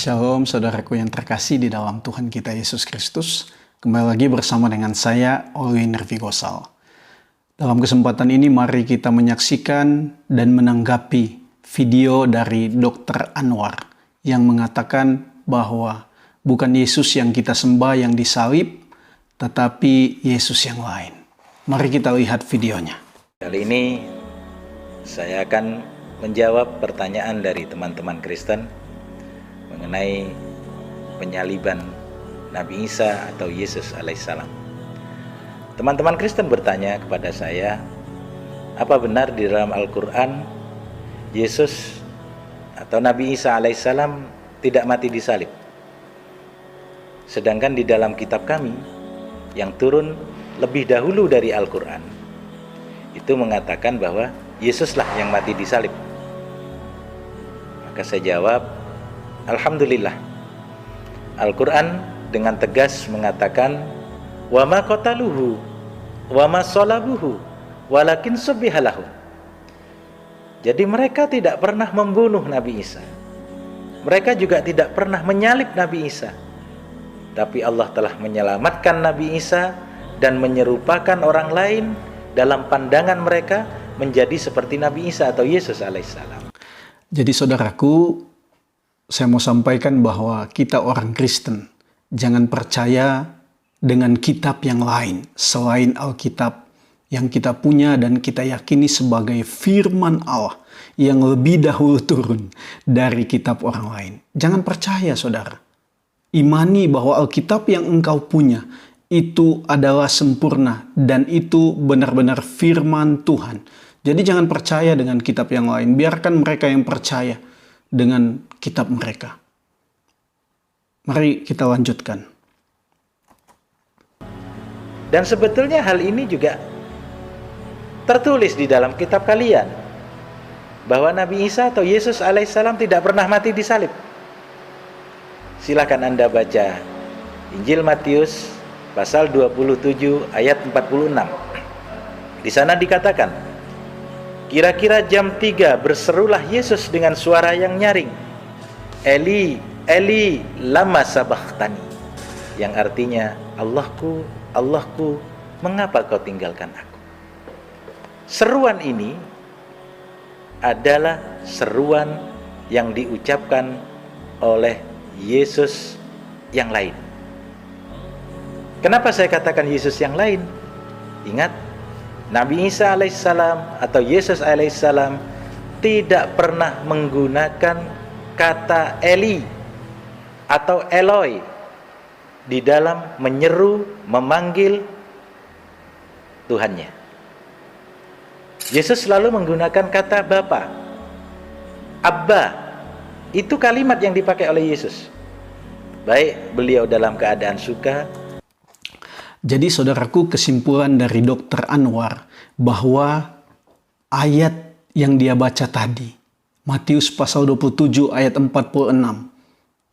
Shalom saudaraku yang terkasih di dalam Tuhan kita Yesus Kristus. Kembali lagi bersama dengan saya, Oleh Nervigosal. Dalam kesempatan ini mari kita menyaksikan dan menanggapi video dari Dr. Anwar yang mengatakan bahwa bukan Yesus yang kita sembah yang disalib, tetapi Yesus yang lain. Mari kita lihat videonya. Kali ini saya akan menjawab pertanyaan dari teman-teman Kristen mengenai penyaliban Nabi Isa atau Yesus alaihissalam. Teman-teman Kristen bertanya kepada saya, apa benar di dalam Al-Quran Yesus atau Nabi Isa alaihissalam tidak mati disalib? Sedangkan di dalam kitab kami yang turun lebih dahulu dari Al-Quran itu mengatakan bahwa Yesuslah yang mati disalib. Maka saya jawab, alhamdulillah, Al-Quran dengan tegas mengatakan wa ma qataluhu wa ma salabuhu walakin subbihalahu. Jadi mereka tidak pernah membunuh Nabi Isa. Mereka juga tidak pernah menyalib Nabi Isa. Tapi Allah telah menyelamatkan Nabi Isa dan menyerupakan orang lain dalam pandangan mereka menjadi seperti Nabi Isa atau Yesus alaihissalam. Jadi saudaraku, saya mau sampaikan bahwa kita orang Kristen jangan percaya dengan kitab yang lain selain Alkitab yang kita punya dan kita yakini sebagai firman Allah yang lebih dahulu turun dari kitab orang lain. Jangan percaya saudara. Imani bahwa Alkitab yang engkau punya itu adalah sempurna dan itu benar-benar firman Tuhan. Jadi jangan percaya dengan kitab yang lain. Biarkan mereka yang percaya dengan kitab mereka. Mari kita lanjutkan. Dan sebetulnya hal ini juga tertulis di dalam kitab kalian, bahwa Nabi Isa atau Yesus alaihissalam tidak pernah mati disalib. Silahkan Anda baca Injil Matius pasal 27 ayat 46. Di sana dikatakan, kira-kira jam 3 berserulah Yesus dengan suara yang nyaring, Eli, Eli, lama sabachthani, yang artinya, Allahku, Allahku, mengapa kau tinggalkan aku? Seruan ini adalah seruan yang diucapkan oleh Yesus yang lain. Kenapa saya katakan Yesus yang lain? Ingat, Nabi Isa alaihissalam atau Yesus alaihissalam tidak pernah menggunakan kata Eli atau Eloi di dalam menyeru, memanggil Tuhannya. Yesus selalu menggunakan kata Bapa, Abba. Itu kalimat yang dipakai oleh Yesus. Baik beliau dalam keadaan suka. Jadi saudaraku, kesimpulan dari Dr. Anwar bahwa ayat yang dia baca tadi, Matius pasal 27 ayat 46,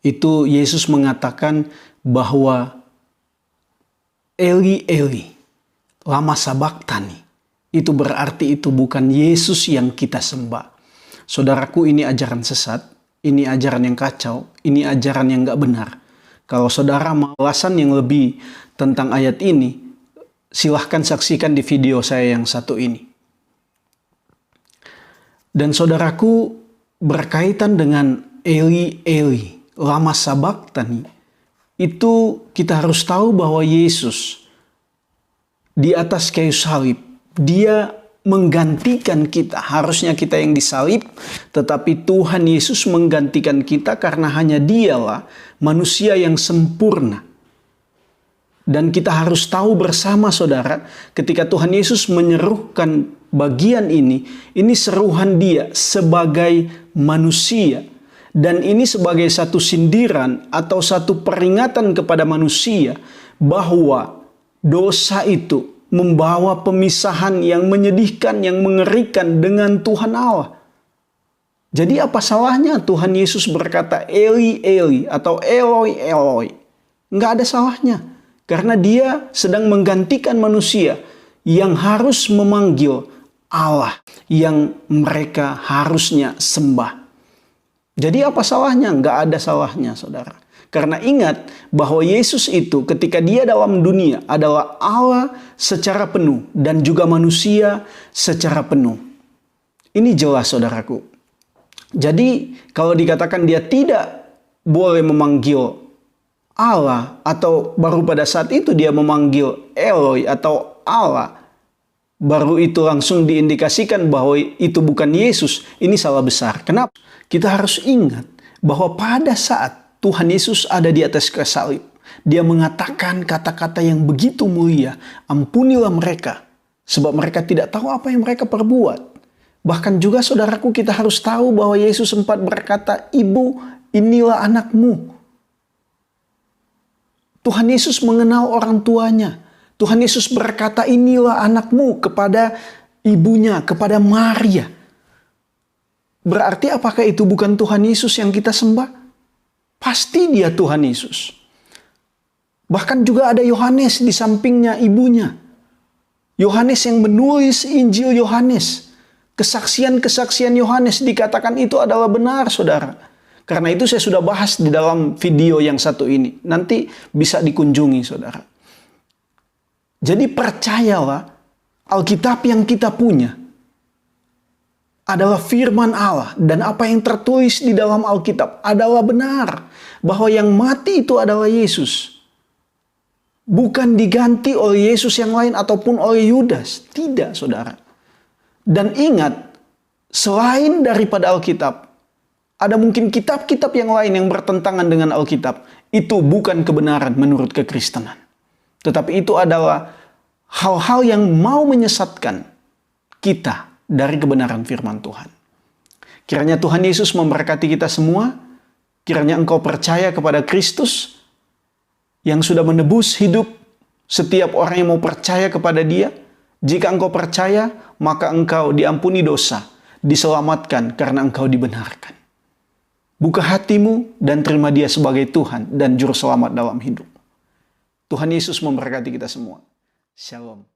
itu Yesus mengatakan bahwa Eli, Eli, lama sabachthani, itu berarti itu bukan Yesus yang kita sembah. Saudaraku, ini ajaran sesat, ini ajaran yang kacau, ini ajaran yang gak benar. Kalau saudara mau alasan yang lebih tentang ayat ini, silahkan saksikan di video saya yang satu ini. Dan saudaraku, berkaitan dengan Eli, Eli, lama sabachthani, itu kita harus tahu bahwa Yesus di atas kayu salib, dia menggantikan kita. Harusnya kita yang disalib, tetapi Tuhan Yesus menggantikan kita karena hanya dialah manusia yang sempurna. Dan kita harus tahu bersama saudara, ketika Tuhan Yesus menyerukan bagian ini seruhan dia sebagai manusia. Dan ini sebagai satu sindiran atau satu peringatan kepada manusia bahwa dosa itu membawa pemisahan yang menyedihkan, yang mengerikan dengan Tuhan Allah. Jadi apa salahnya Tuhan Yesus berkata Eli, Eli atau Eloi, Eloi? Nggak ada salahnya. Karena dia sedang menggantikan manusia yang harus memanggil Allah yang mereka harusnya sembah. Jadi apa salahnya? Nggak ada salahnya, saudara. Karena ingat bahwa Yesus itu ketika dia dalam dunia adalah Allah secara penuh dan juga manusia secara penuh. Ini jelas, saudaraku. Jadi kalau dikatakan dia tidak boleh memanggil Allah, atau baru pada saat itu dia memanggil Eloi atau Allah, baru itu langsung diindikasikan bahwa itu bukan Yesus, ini salah besar. Kenapa? Kita harus ingat bahwa pada saat Tuhan Yesus ada di atas kayu salib, dia mengatakan kata-kata yang begitu mulia, ampunilah mereka, sebab mereka tidak tahu apa yang mereka perbuat. Bahkan juga saudaraku, kita harus tahu bahwa Yesus sempat berkata, "Ibu, inilah anakmu." Tuhan Yesus mengenal orang tuanya. Tuhan Yesus berkata, "Inilah anakmu," kepada ibunya, kepada Maria. Berarti apakah itu bukan Tuhan Yesus yang kita sembah? Pasti dia Tuhan Yesus. Bahkan juga ada Yohanes di sampingnya ibunya. Yohanes yang menulis Injil Yohanes. Kesaksian-kesaksian Yohanes dikatakan itu adalah benar, saudara. Karena itu saya sudah bahas di dalam video yang satu ini. Nanti bisa dikunjungi, saudara. Jadi percayalah, Alkitab yang kita punya adalah firman Allah, dan apa yang tertulis di dalam Alkitab adalah benar, bahwa yang mati itu adalah Yesus, bukan diganti oleh Yesus yang lain ataupun oleh Yudas. Tidak, saudara. Dan ingat, selain daripada Alkitab, ada mungkin kitab-kitab yang lain yang bertentangan dengan Alkitab. Itu bukan kebenaran menurut kekristenan, tetapi itu adalah hal-hal yang mau menyesatkan kita dari kebenaran firman Tuhan. Kiranya Tuhan Yesus memberkati kita semua. Kiranya engkau percaya kepada Kristus yang sudah menebus hidup setiap orang yang mau percaya kepada Dia. Jika engkau percaya, maka engkau diampuni dosa, diselamatkan karena engkau dibenarkan. Buka hatimu dan terima Dia sebagai Tuhan dan Juru Selamat dalam hidup. Tuhan Yesus memberkati kita semua. Shalom.